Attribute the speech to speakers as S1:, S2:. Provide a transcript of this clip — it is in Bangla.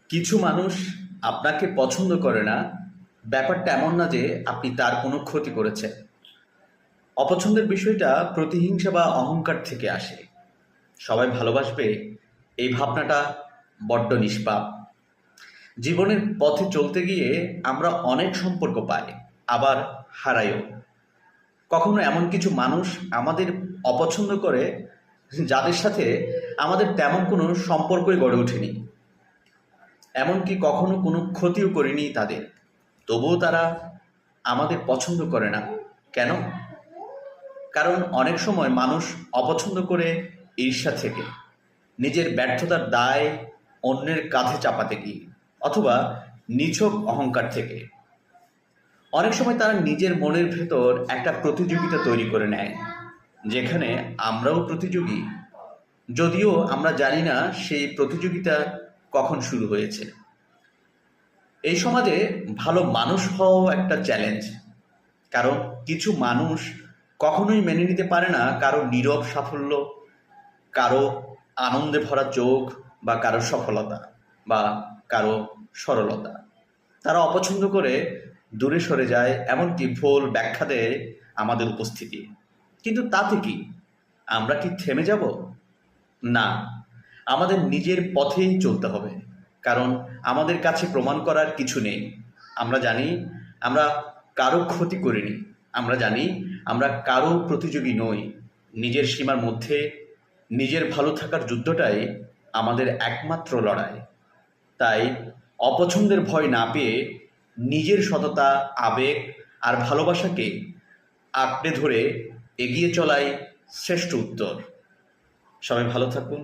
S1: কিছু মানুষ আপনাকে পছন্দ করে না, ব্যাপারটা এমন না যে আপনি তার কোনো ক্ষতি করেছেন। অপছন্দের বিষয়টা প্রতিহিংসা বা অহংকার থেকে আসে। সবাই ভালোবাসবে এই ভাবনাটা বড্ড নিষ্পাপ। জীবনের পথে চলতে গিয়ে আমরা অনেক সম্পর্ক পাই, আবার হারাইও। কখনো এমন কিছু মানুষ আমাদের অপছন্দ করে যাদের সাথে আমাদের তেমন কোনো সম্পর্কই গড়ে ওঠেনি, এমনকি কখনো কোনো ক্ষতিও করিনি তাদের, তবুও তারা আমাদের পছন্দ করে না। কেন? কারণ অনেক সময় মানুষ অপছন্দ করে ঈর্ষা থেকে, নিজের ব্যর্থতার দায় অন্যের কাঁধে চাপাতে গিয়ে, অথবা নিছক অহংকার থেকে। অনেক সময় তারা নিজের মনের ভেতর একটা প্রতিযোগিতা তৈরি করে নেয়, যেখানে আমরাও প্রতিযোগী, যদিও আমরা জানি না সেই প্রতিযোগিতা কখন শুরু হয়েছে। এই সমাজে ভালো মানুষ হওয়াও একটা চ্যালেঞ্জ, কারণ কিছু মানুষ কখনোই মেনে নিতে পারে না কারো নীরব সাফল্য, কারো আনন্দে ভরা চোখ, বা কারো সফলতা, বা কারো সরলতা। তারা অপছন্দ করে দূরে সরে যায়, এমনকি ভুল ব্যাখ্যা দেয় আমাদের উপস্থিতি। কিন্তু তাতে কি আমরা কি থেমে যাব? না, আমাদের নিজের পথেই চলতে হবে। কারণ আমাদের কাছে প্রমাণ করার কিছু নেই। আমরা জানি আমরা কারো ক্ষতি করিনি। আমরা জানি আমরা কারো প্রতিযোগী নই। নিজের সীমার মধ্যে নিজের ভালো থাকার যুদ্ধটাই আমাদের একমাত্র লড়াই। তাই অপছন্দের ভয় না পেয়ে নিজের সততা, আবেগ আর ভালোবাসাকে আঁকড়ে ধরে এগিয়ে চলাই শ্রেষ্ঠ উত্তর। সবাই ভালো থাকুন।